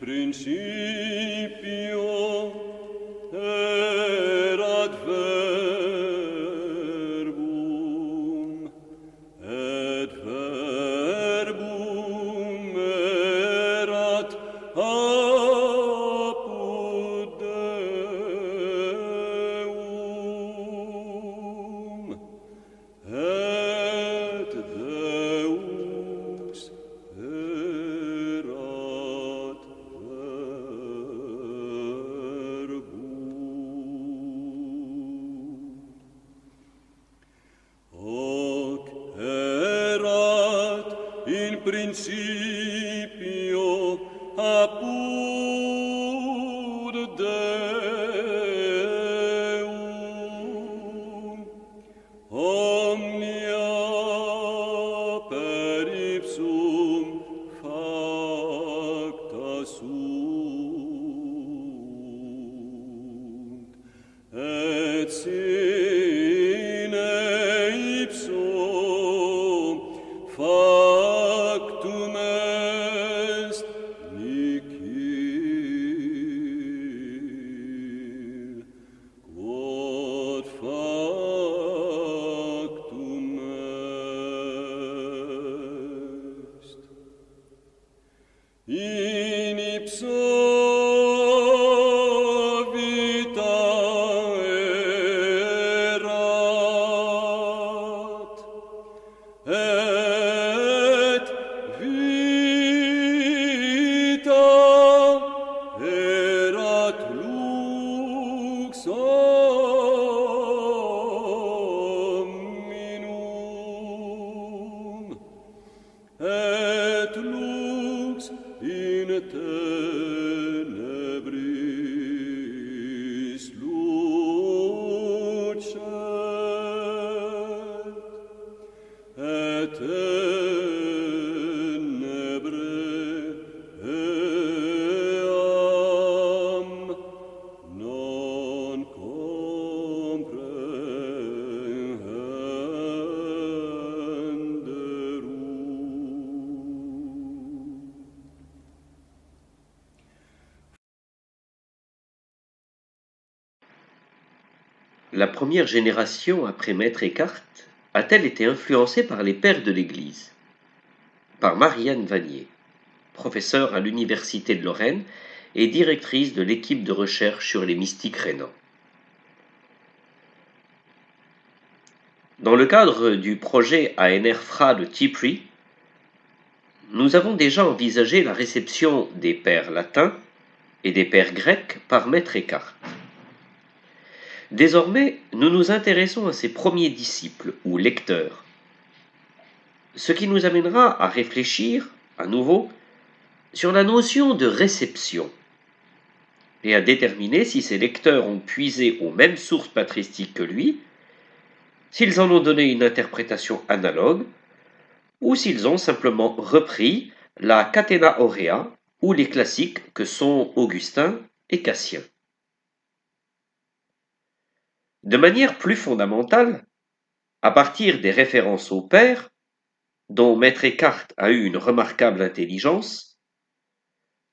principio erat verbum, et verbum erat apud Deum, et Deus erat verbum. Hoc erat in principio apud Deum, omnia per ipsum facta sunt, et sine ipsum factum est nihil, quod factum est. In ipso vita erat, et vita erat lux hominum, et lux in tenebris lucet, et tenebrae eam non comprehenderum. La première génération après Maître Eckhart a-t-elle été influencée par les pères de l'Église? Par Marianne Vanier, professeure à l'Université de Lorraine et directrice de l'équipe de recherche sur les mystiques rénans. Dans le cadre du projet ANR FRA de TIPRI, nous avons déjà envisagé la réception des pères latins et des pères grecs par Maître Eckhart. Désormais, nous nous intéressons à ses premiers disciples ou lecteurs, ce qui nous amènera à réfléchir, à nouveau, sur la notion de réception et à déterminer si ces lecteurs ont puisé aux mêmes sources patristiques que lui, s'ils en ont donné une interprétation analogue, ou s'ils ont simplement repris la Catena Aurea ou les classiques que sont Augustin et Cassien. De manière plus fondamentale, à partir des références aux pères, dont Maître Eckhart a eu une remarquable intelligence,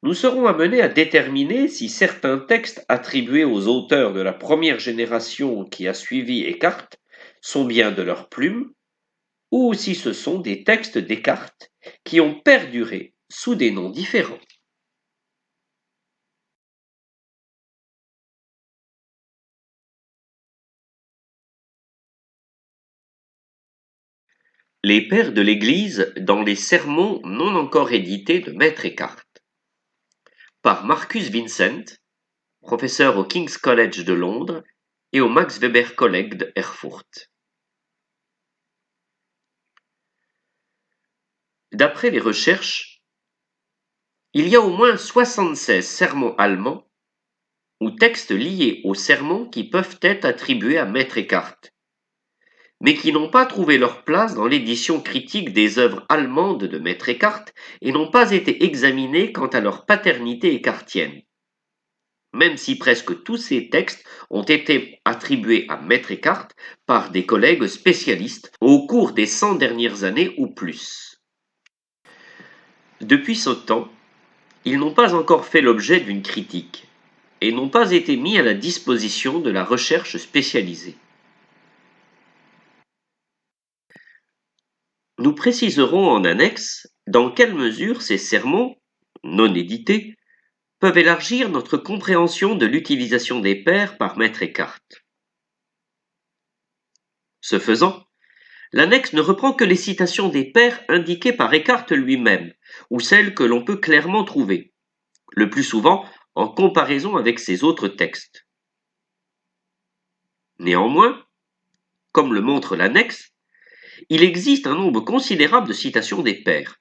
nous serons amenés à déterminer si certains textes attribués aux auteurs de la première génération qui a suivi Eckhart sont bien de leur plume, ou si ce sont des textes d'Eckhart qui ont perduré sous des noms différents. Les pères de l'Église dans les sermons non encore édités de Maître Eckhart, par Marcus Vincent, professeur au King's College de Londres et au Max Weber College de Erfurt. D'après les recherches, il y a au moins 76 sermons allemands ou textes liés aux sermons qui peuvent être attribués à Maître Eckhart, mais qui n'ont pas trouvé leur place dans l'édition critique des œuvres allemandes de Maître Eckhart et n'ont pas été examinés quant à leur paternité eckartienne, même si presque tous ces textes ont été attribués à Maître Eckhart par des collègues spécialistes au cours des 100 dernières années ou plus. Depuis ce temps, Ils n'ont pas encore fait l'objet d'une critique et n'ont pas été mis à la disposition de la recherche spécialisée. Nous préciserons en annexe dans quelle mesure ces sermons, non édités, peuvent élargir notre compréhension de l'utilisation des pairs par Maître Eckhart. Ce faisant, l'annexe ne reprend que les citations des pairs indiquées par Eckhart lui-même, ou celles que l'on peut clairement trouver, le plus souvent en comparaison avec ses autres textes. Néanmoins, comme le montre l'annexe, il existe un nombre considérable de citations des pairs.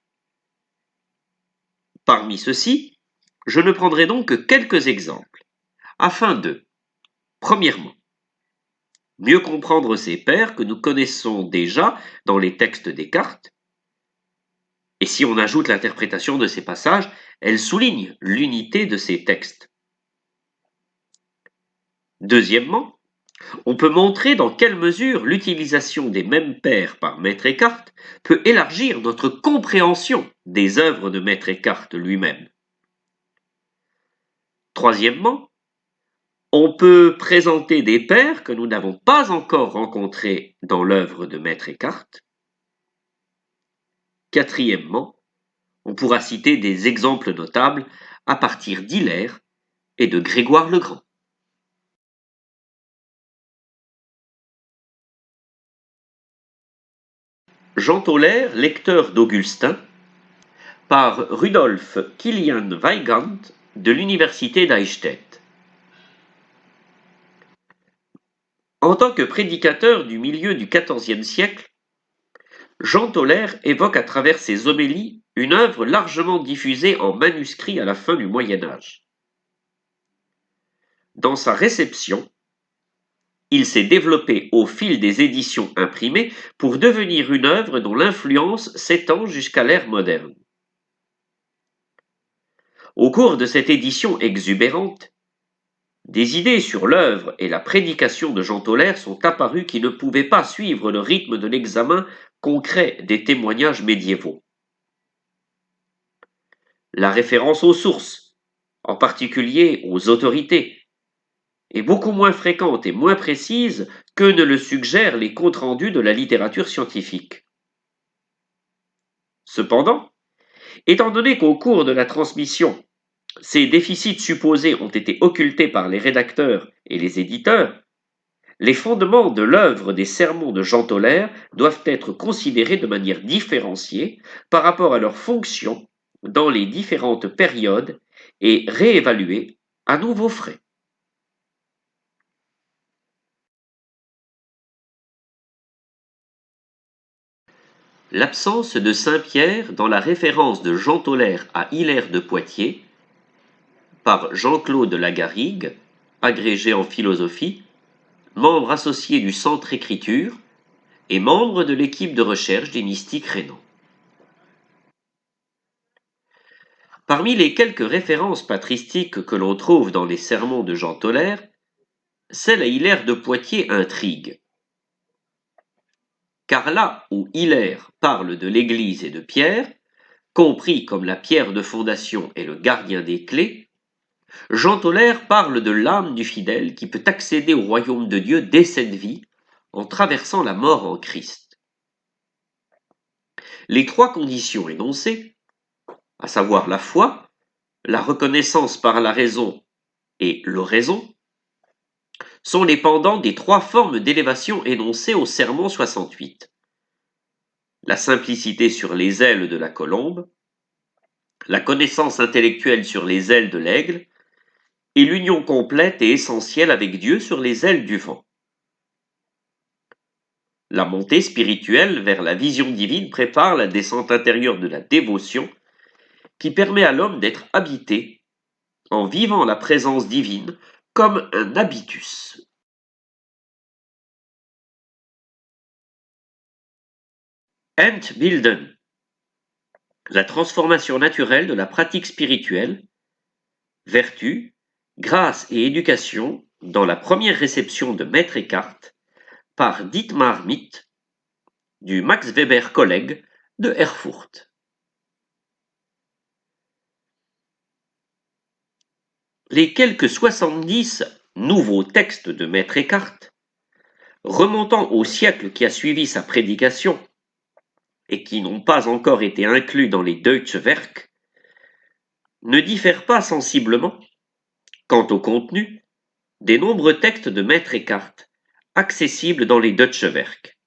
Parmi ceux-ci, je ne prendrai donc que quelques exemples, afin de, premièrement, mieux comprendre ces pairs que nous connaissons déjà dans les textes Descartes, et si on ajoute l'interprétation de ces passages, elle souligne l'unité de ces textes. Deuxièmement, on peut montrer dans quelle mesure l'utilisation des mêmes pairs par Maître Eckhart peut élargir notre compréhension des œuvres de Maître Eckhart lui-même. Troisièmement, on peut présenter des pairs que nous n'avons pas encore rencontrés dans l'œuvre de Maître Eckhart. Quatrièmement, on pourra citer des exemples notables à partir d'Hilaire et de Grégoire le Grand. Jean Tauler, lecteur d'Augustin, par Rudolf Kilian Weigand de l'Université d'Eichstätt. En tant que prédicateur du milieu du XIVe siècle, Jean Tauler évoque à travers ses homélies une œuvre largement diffusée en manuscrit à la fin du Moyen Âge. Dans sa réception, il s'est développé au fil des éditions imprimées pour devenir une œuvre dont l'influence s'étend jusqu'à l'ère moderne. Au cours de cette édition exubérante, des idées sur l'œuvre et la prédication de Jean Tauler sont apparues qui ne pouvaient pas suivre le rythme de l'examen concret des témoignages médiévaux. La référence aux sources, en particulier aux autorités, est beaucoup moins fréquente et moins précise que ne le suggèrent les comptes rendus de la littérature scientifique. Cependant, étant donné qu'au cours de la transmission, ces déficits supposés ont été occultés par les rédacteurs et les éditeurs, les fondements de l'œuvre des sermons de Jean Tauler doivent être considérés de manière différenciée par rapport à leur fonction dans les différentes périodes et réévalués à nouveau frais. L'absence de saint Pierre dans la référence de Jean Tauler à Hilaire de Poitiers par Jean-Claude Lagarrigue, agrégé en philosophie, membre associé du Centre Écriture et membre de l'équipe de recherche des mystiques rénans. Parmi les quelques références patristiques que l'on trouve dans les sermons de Jean Tauler, celle à Hilaire de Poitiers intrigue. Car là où Hilaire parle de l'Église et de Pierre, compris comme la pierre de fondation et le gardien des clés, Jean Tauler parle de l'âme du fidèle qui peut accéder au royaume de Dieu dès cette vie, en traversant la mort en Christ. Les trois conditions énoncées, à savoir la foi, la reconnaissance par la raison et l'oraison, sont les pendants des trois formes d'élévation énoncées au Sermon 68. La simplicité sur les ailes de la colombe, la connaissance intellectuelle sur les ailes de l'aigle, et l'union complète et essentielle avec Dieu sur les ailes du vent. La montée spirituelle vers la vision divine prépare la descente intérieure de la dévotion qui permet à l'homme d'être habité en vivant la présence divine comme un habitus. Entbilden, la transformation naturelle de la pratique spirituelle, vertu, grâce et éducation dans la première réception de Maître Eckhart par Dietmar Mitt du Max Weber Kolleg de Erfurt. Les quelques 70 nouveaux textes de Maître Eckhart, remontant au siècle qui a suivi sa prédication et qui n'ont pas encore été inclus dans les Deutsche Werk, ne diffèrent pas sensiblement, quant au contenu, des nombreux textes de Maître Eckhart, accessibles dans les Deutsche Werk,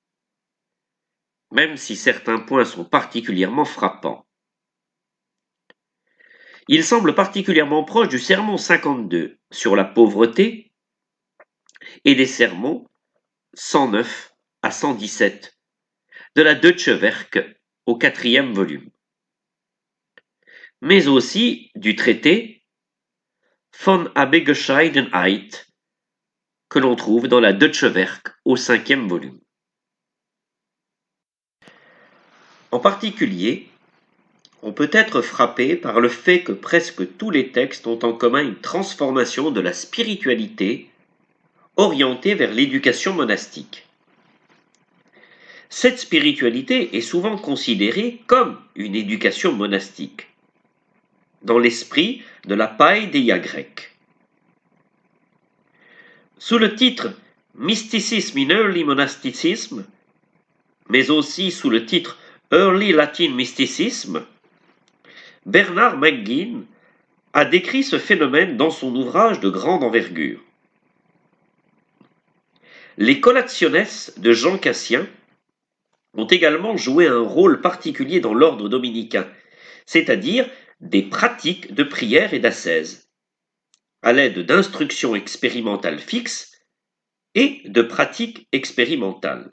même si certains points sont particulièrement frappants. Il semble particulièrement proche du sermon 52 sur la pauvreté et des sermons 109 à 117 de la Deutsche Werk au 4e volume, mais aussi du traité von Abgescheidenheit que l'on trouve dans la Deutsche Werk au 5e volume. En particulier, on peut être frappé par le fait que presque tous les textes ont en commun une transformation de la spiritualité orientée vers l'éducation monastique. Cette spiritualité est souvent considérée comme une éducation monastique, dans l'esprit de la paideia grecque. Sous le titre Mysticism in Early Monasticism, mais aussi sous le titre Early Latin Mysticism, Bernard McGinn a décrit ce phénomène dans son ouvrage de grande envergure. Les Collationes de Jean Cassien ont également joué un rôle particulier dans l'ordre dominicain, c'est-à-dire des pratiques de prière et d'ascèse, à l'aide d'instructions expérimentales fixes et de pratiques expérimentales.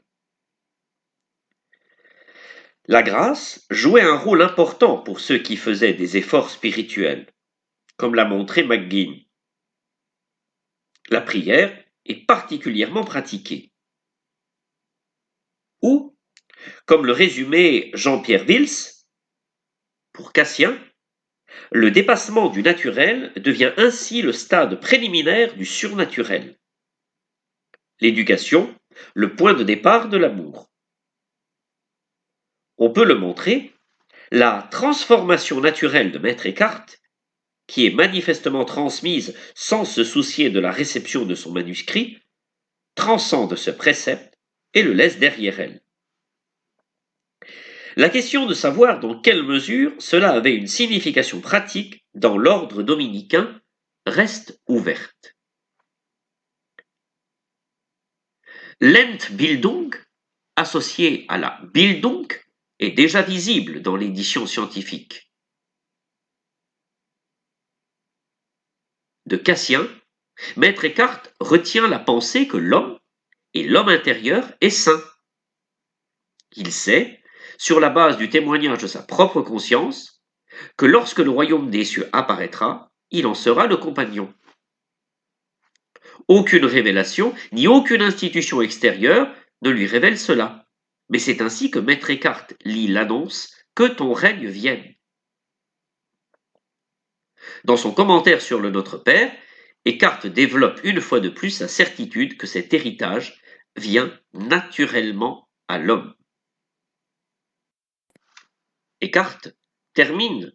La grâce jouait un rôle important pour ceux qui faisaient des efforts spirituels, comme l'a montré McGinn. La prière est particulièrement pratiquée. Ou, comme le résumait Jean-Pierre Vils, pour Cassien, le dépassement du naturel devient ainsi le stade préliminaire du surnaturel. L'éducation, le point de départ de l'amour. On peut le montrer, la transformation naturelle de Maître Eckhart, qui est manifestement transmise sans se soucier de la réception de son manuscrit, transcende ce précepte et le laisse derrière elle. La question de savoir dans quelle mesure cela avait une signification pratique dans l'ordre dominicain reste ouverte. L'Entbildung, associé à la Bildung, est déjà visible dans l'édition scientifique de Cassien. Maître Eckhart retient la pensée que l'homme et l'homme intérieur est saint. Il sait, sur la base du témoignage de sa propre conscience, que lorsque le royaume des cieux apparaîtra, il en sera le compagnon. Aucune révélation, ni aucune institution extérieure ne lui révèle cela. Mais c'est ainsi que Maître Eckhart lit l'annonce « Que ton règne vienne ». Dans son commentaire sur le Notre Père, Eckhart développe une fois de plus sa certitude que cet héritage vient naturellement à l'homme. Eckhart termine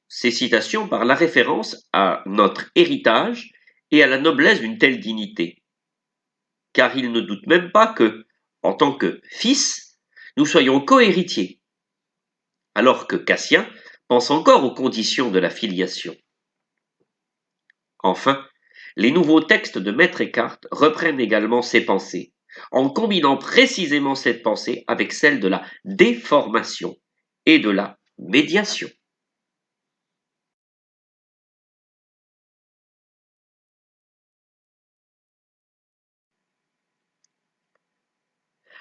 ses citations par la référence à notre héritage et à la noblesse d'une telle dignité, car il ne doute même pas que, en tant que fils, nous soyons co-héritiers, alors que Cassien pense encore aux conditions de la filiation. Enfin, les nouveaux textes de Maître Eckhart reprennent également ces pensées, en combinant précisément cette pensée avec celle de la déformation et de la médiation.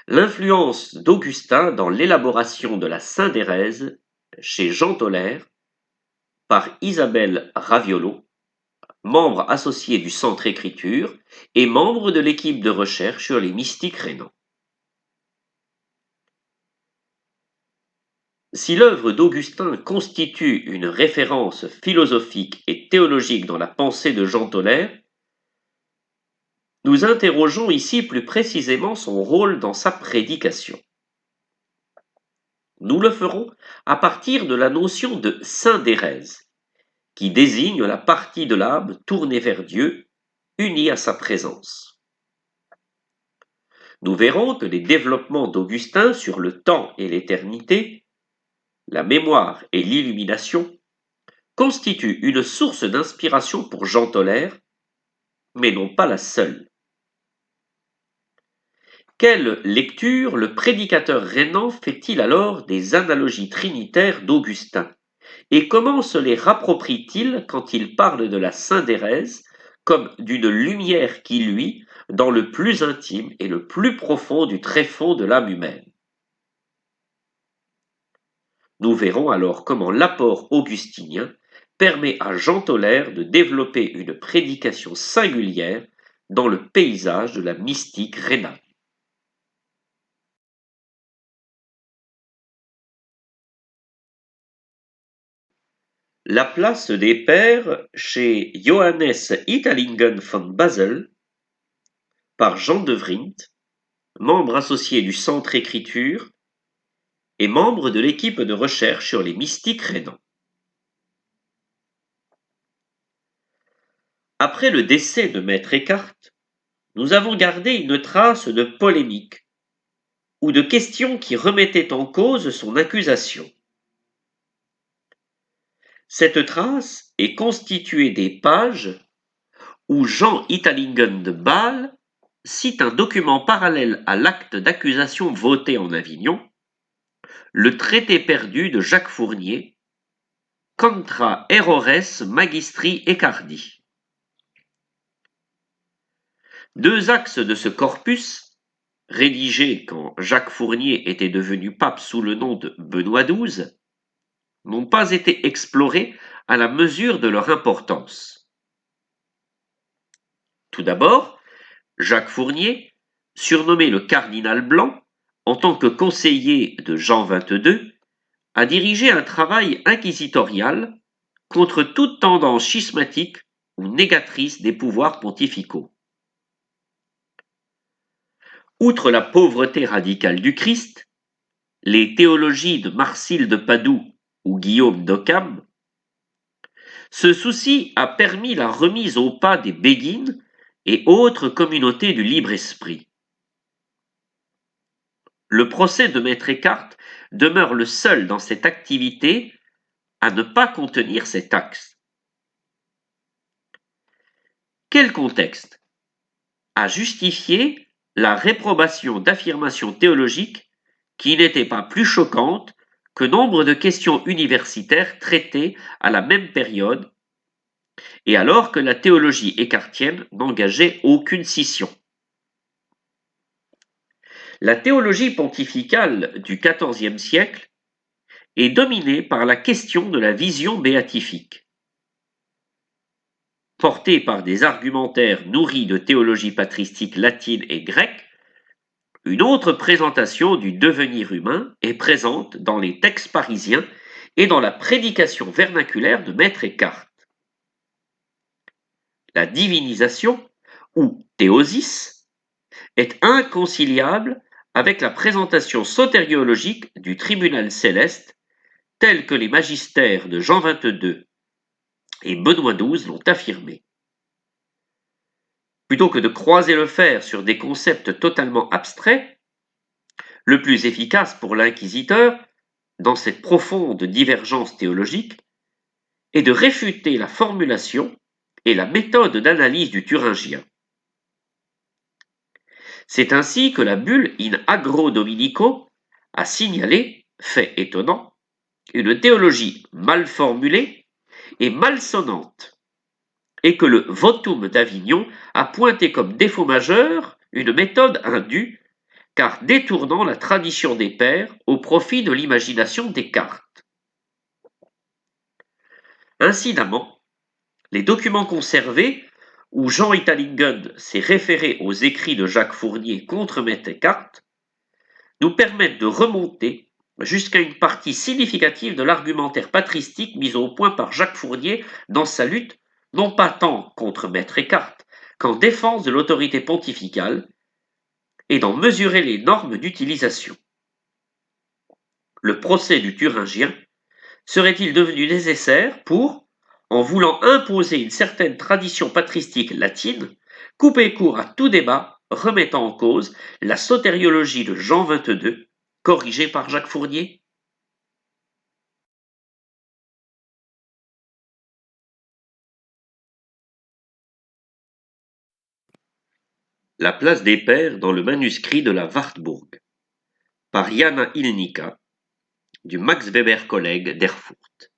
L'influence d'Augustin dans l'élaboration de la Synthérèse chez Jean Tolaire par Isabelle Raviolo, membre associé du Centre Écriture et membre de l'équipe de recherche sur les mystiques rénants. Si l'œuvre d'Augustin constitue une référence philosophique et théologique dans la pensée de Jean Tolaire, nous interrogeons ici plus précisément son rôle dans sa prédication. Nous le ferons à partir de la notion de syndérèse, qui désigne la partie de l'âme tournée vers Dieu, unie à sa présence. Nous verrons que les développements d'Augustin sur le temps et l'éternité, la mémoire et l'illumination, constituent une source d'inspiration pour Jean Tolère, mais non pas la seule. Quelle lecture le prédicateur rhénan fait-il alors des analogies trinitaires d'Augustin, et comment se les rapproprie-t-il quand il parle de la Saint-Thérèse comme d'une lumière qui luit dans le plus intime et le plus profond du tréfonds de l'âme humaine? Nous verrons alors comment l'apport augustinien permet à Jean Tolère de développer une prédication singulière dans le paysage de la mystique rhénane. La place des pères chez Johannes Italingen von Basel par Jean de Vrindt, membre associé du Centre Écriture et membre de l'équipe de recherche sur les mystiques rhénans. Après le décès de Maître Eckhart, nous avons gardé une trace de polémique ou de questions qui remettaient en cause son accusation. Cette trace est constituée des pages où Jean Italingen de Bâle cite un document parallèle à l'acte d'accusation voté en Avignon, le traité perdu de Jacques Fournier, Contra Errores Magistri Eccardi. Deux axes de ce corpus, rédigé quand Jacques Fournier était devenu pape sous le nom de Benoît XII, n'ont pas été explorés à la mesure de leur importance. Tout d'abord, Jacques Fournier, surnommé le cardinal blanc, en tant que conseiller de Jean XXII, a dirigé un travail inquisitorial contre toute tendance schismatique ou négatrice des pouvoirs pontificaux. Outre la pauvreté radicale du Christ, les théologies de Marcille de Padoue ou Guillaume d'Occam, ce souci a permis la remise au pas des béguines et autres communautés du libre esprit. Le procès de Maître Eckhart demeure le seul dans cette activité à ne pas contenir cet axe. Quel contexte a justifié la réprobation d'affirmations théologiques qui n'étaient pas plus choquantes que nombre de questions universitaires traitées à la même période, et alors que la théologie écartienne n'engageait aucune scission. La théologie pontificale du XIVe siècle est dominée par la question de la vision béatifique. Portée par des argumentaires nourris de théologie patristique latine et grecque, une autre présentation du devenir humain est présente dans les textes parisiens et dans la prédication vernaculaire de Maître Eckhart. La divinisation, ou théosis, est inconciliable avec la présentation sotériologique du tribunal céleste, tel que les magistères de Jean XXII et Benoît XII l'ont affirmé. Plutôt que de croiser le fer sur des concepts totalement abstraits, le plus efficace pour l'inquisiteur, dans cette profonde divergence théologique, est de réfuter la formulation et la méthode d'analyse du thuringien. C'est ainsi que la bulle In Agro Dominico a signalé, fait étonnant, une théologie mal formulée et malsonnante, et que le votum d'Avignon a pointé comme défaut majeur une méthode indue, car détournant la tradition des pères au profit de l'imagination des Descartes. Incidemment, les documents conservés, où Jean Italingen s'est référé aux écrits de Jacques Fournier contre Maître Eckhart, nous permettent de remonter jusqu'à une partie significative de l'argumentaire patristique mis au point par Jacques Fournier dans sa lutte, non pas tant contre Maître Eckhart qu'en défense de l'autorité pontificale, et d'en mesurer les normes d'utilisation. Le procès du Thuringien serait-il devenu nécessaire pour, en voulant imposer une certaine tradition patristique latine, couper court à tout débat remettant en cause la sotériologie de Jean XXII, corrigée par Jacques Fournier. La place des pères dans le manuscrit de la Wartburg, par Jana Ilnica, du Max Weber Collège d'Erfurt.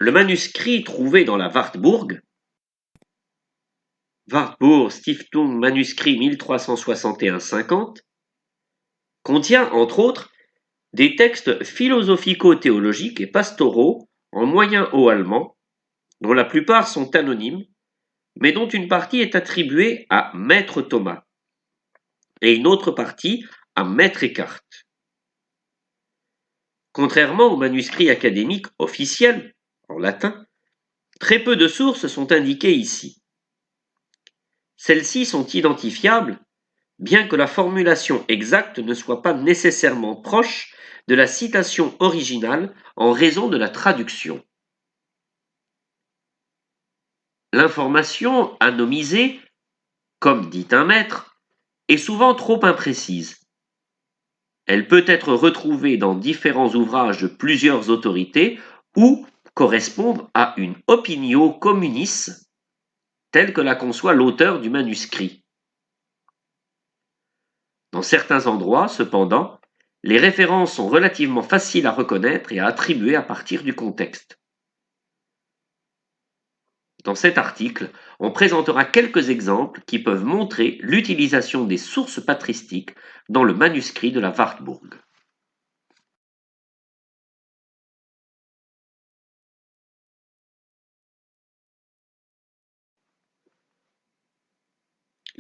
Le manuscrit trouvé dans la Wartburg, Wartburg Stiftung manuscrit 1361-50, contient, entre autres, des textes philosophico-théologiques et pastoraux en moyen-haut allemand, dont la plupart sont anonymes, mais dont une partie est attribuée à Maître Thomas et une autre partie à Maître Eckhart. Contrairement aux manuscrits académiques officiels, en latin, très peu de sources sont indiquées ici. Celles-ci sont identifiables, bien que la formulation exacte ne soit pas nécessairement proche de la citation originale en raison de la traduction. L'information anonymisée, comme dit un maître, est souvent trop imprécise. Elle peut être retrouvée dans différents ouvrages de plusieurs autorités ou correspondre à une opinio communis, telle que la conçoit l'auteur du manuscrit. Dans certains endroits, cependant, les références sont relativement faciles à reconnaître et à attribuer à partir du contexte. Dans cet article, on présentera quelques exemples qui peuvent montrer l'utilisation des sources patristiques dans le manuscrit de la Wartburg.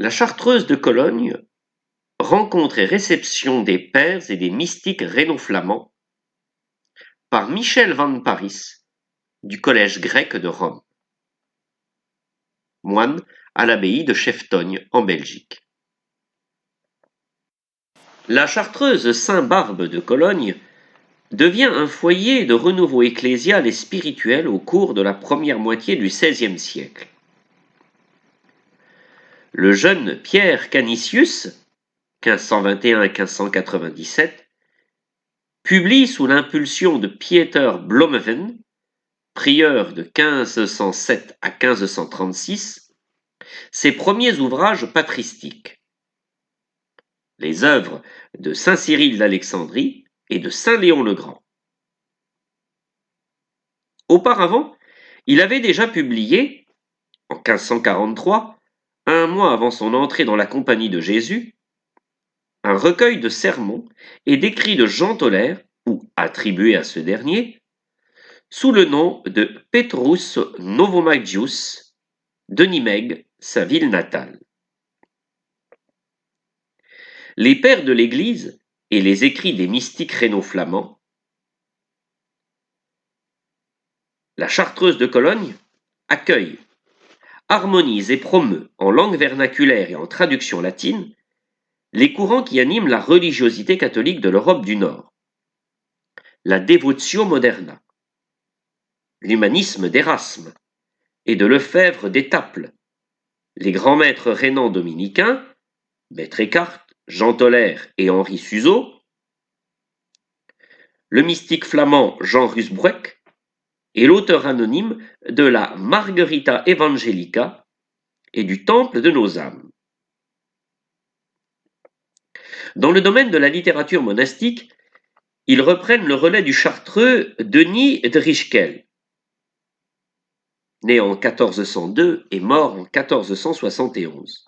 La Chartreuse de Cologne, rencontre et réception des pères et des mystiques rhéno-flamands, par Michel van Paris, du Collège grec de Rome, moine à l'abbaye de Cheftogne en Belgique. La Chartreuse Saint-Barbe de Cologne devient un foyer de renouveau ecclésial et spirituel au cours de la première moitié du XVIe siècle. Le jeune Pierre Canisius, 1521-1597, publie sous l'impulsion de Pieter Blommeveen, prieur de 1507 à 1536, ses premiers ouvrages patristiques, les œuvres de saint Cyril d'Alexandrie et de saint Léon le Grand. Auparavant, il avait déjà publié, en 1543, un mois avant son entrée dans la Compagnie de Jésus, un recueil de sermons et d'écrits de Jean Tolaire, ou attribués à ce dernier, sous le nom de Petrus Novomagius, de Nimègue, sa ville natale. Les pères de l'Église et les écrits des mystiques rhéno-flamands, la Chartreuse de Cologne accueille, harmonise et promeut en langue vernaculaire et en traduction latine les courants qui animent la religiosité catholique de l'Europe du Nord, la Devotio moderna, l'humanisme d'Érasme et de Lefebvre d'Étaples, les grands maîtres rhénans dominicains, Maître Eckhart, Jean Tolaire et Henri Suzeau, le mystique flamand Jean Rusbroek et l'auteur anonyme de la Margherita Evangelica et du Temple de nos âmes. Dans le domaine de la littérature monastique, ils reprennent le relais du chartreux Denis de Richkel, né en 1402 et mort en 1471.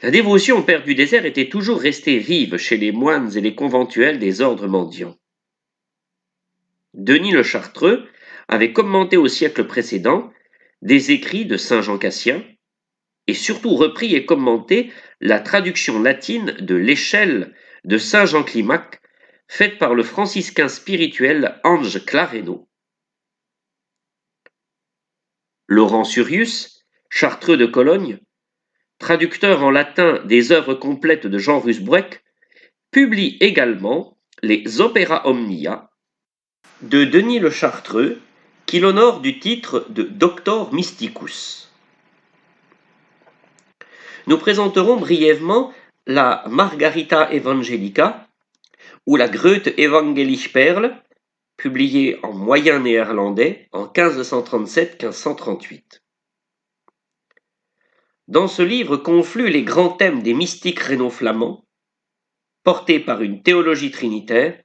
La dévotion au Père du désert était toujours restée vive chez les moines et les conventuels des ordres mendiants. Denis le Chartreux avait commenté au siècle précédent des écrits de saint Jean Cassien et surtout repris et commenté la traduction latine de l'échelle de saint Jean Climac faite par le franciscain spirituel Ange Clareno. Laurent Surius, chartreux de Cologne, traducteur en latin des œuvres complètes de Jean Rusbroek, publie également les Opera Omnia, de Denis le Chartreux, qui l'honore du titre de Doctor Mysticus. Nous présenterons brièvement la Margarita Evangelica ou la Grote Evangelische Perle, publiée en moyen néerlandais en 1537-1538. Dans ce livre confluent les grands thèmes des mystiques rhéno-flamands, portés par une théologie trinitaire,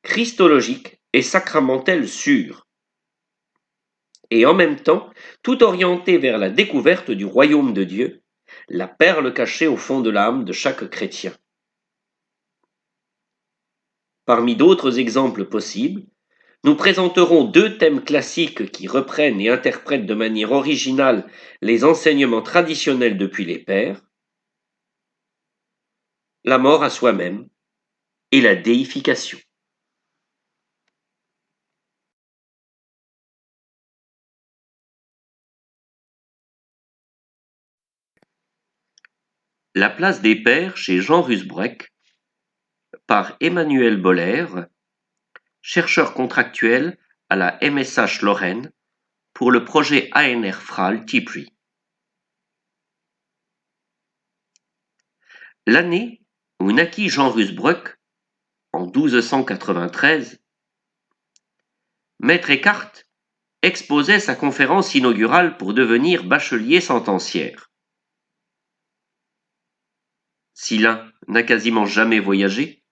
christologique et sacramentelle sûre, et en même temps tout orienté vers la découverte du royaume de Dieu, la perle cachée au fond de l'âme de chaque chrétien. Parmi d'autres exemples possibles, nous présenterons deux thèmes classiques qui reprennent et interprètent de manière originale les enseignements traditionnels depuis les pères, la mort à soi-même et la déification. La place des pères chez Jean Rusbroeck par Emmanuel Boller, chercheur contractuel à la MSH Lorraine pour le projet ANR FRAL TIPRI. L'année où naquit Jean Rusbroeck, en 1293, Maître Eckhart exposait sa conférence inaugurale pour devenir bachelier sentenciaire. Si l'un n'a quasiment jamais voyagé,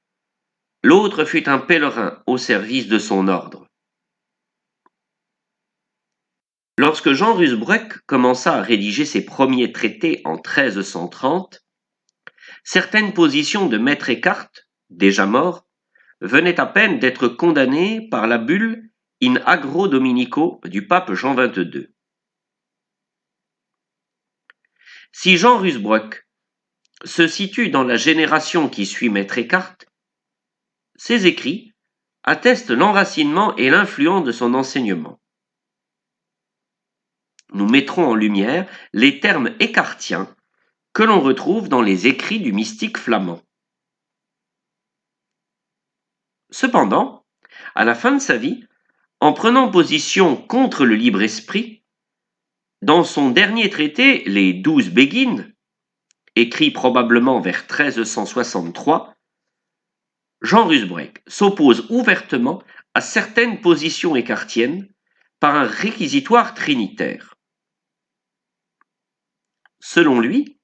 l'autre fut un pèlerin au service de son ordre. Lorsque Jean Rusbroeck commença à rédiger ses premiers traités en 1330, certaines positions de Maître Eckhart, déjà mort, venaient à peine d'être condamnées par la bulle In Agro Dominico du pape Jean XXII. Si Jean Rusbroeck se situe dans la génération qui suit Maître Eckhart, ses écrits attestent l'enracinement et l'influence de son enseignement. Nous mettrons en lumière les termes écartiens que l'on retrouve dans les écrits du mystique flamand. Cependant, à la fin de sa vie, en prenant position contre le libre esprit, dans son dernier traité, les 12 Béguines, écrit probablement vers 1363, Jean Rusbroeck s'oppose ouvertement à certaines positions écartiennes par un réquisitoire trinitaire. Selon lui,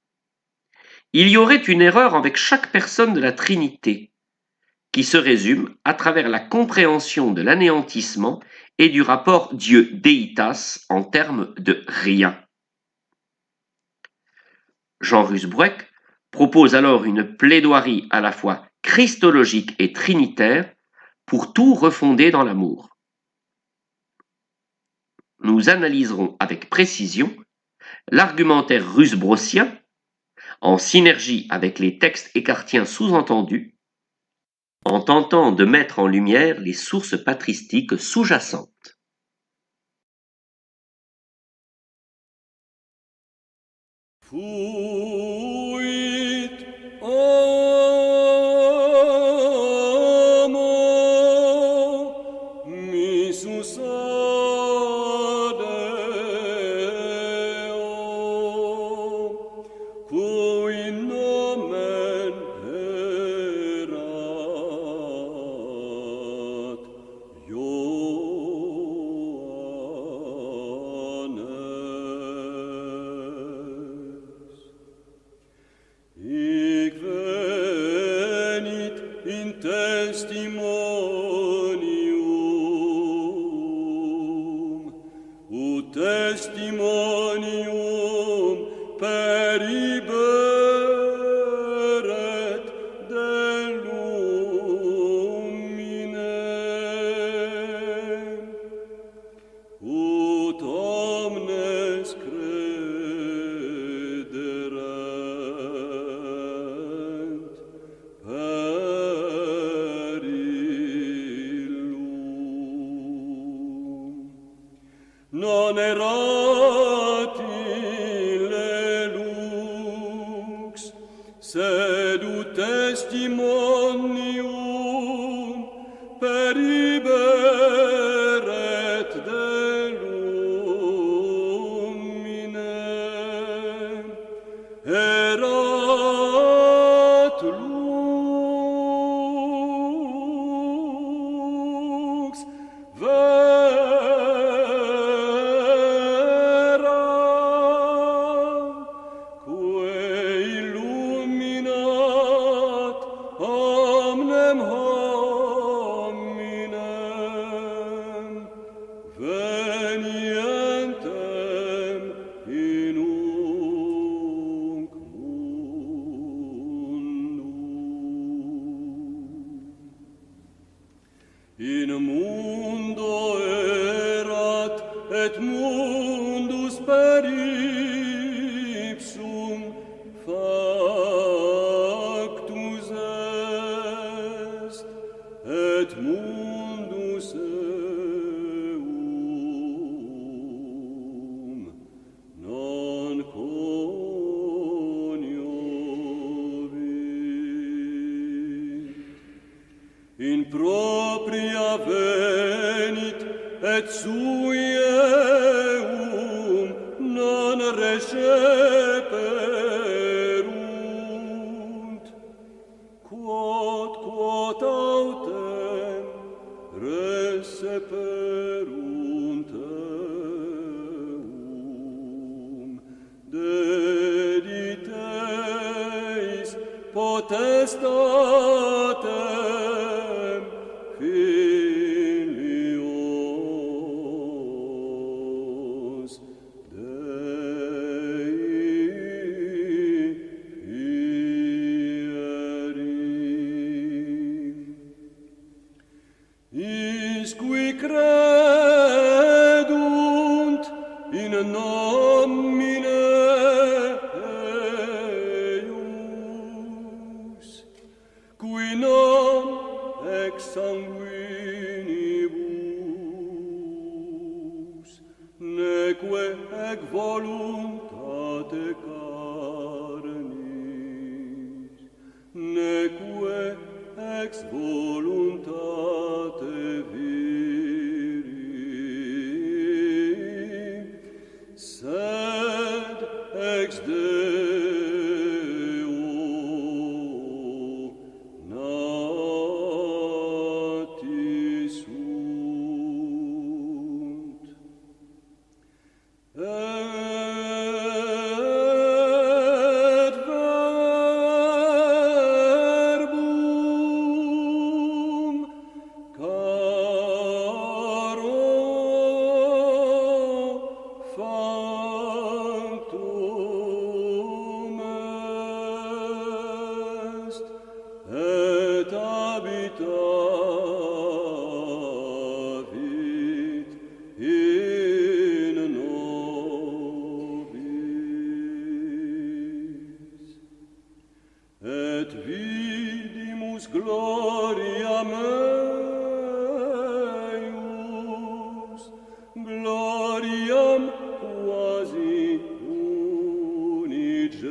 il y aurait une erreur avec chaque personne de la Trinité, qui se résume à travers la compréhension de l'anéantissement et du rapport Dieu-Deitas en termes de rien. Jean Rusbroeck propose alors une plaidoirie à la fois christologique et trinitaire pour tout refonder dans l'amour. Nous analyserons avec précision l'argumentaire rusbrossien, en synergie avec les textes écartiens sous-entendus, en tentant de mettre en lumière les sources patristiques sous-jacentes. Fuit amo missus adeo, cui nomen erat Ioannes. Hic venit in testimonium, ut testimonium periberet de lumine, ut omnes crederent per illum. Non erat ille lux, sed ut testimonium periberet et mundus per ipsum factus est, et mundus eum non coniovit. In propria venit, et sui eum non receperunt, quod autem receperunt eum, dediteis potestatem filios Dei fieri. Isqui credunt in nomine eius, qui non ex sanguinibus, neque ec voluntate carnis, neque ex voluntate viri, sed ex Deo nati sunt. Et verbum caro factum est, et habitavit in nobis, et vidimus gloriam eius, gloriam quasi unigeniti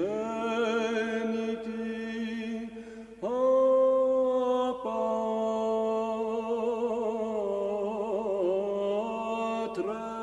a Patre.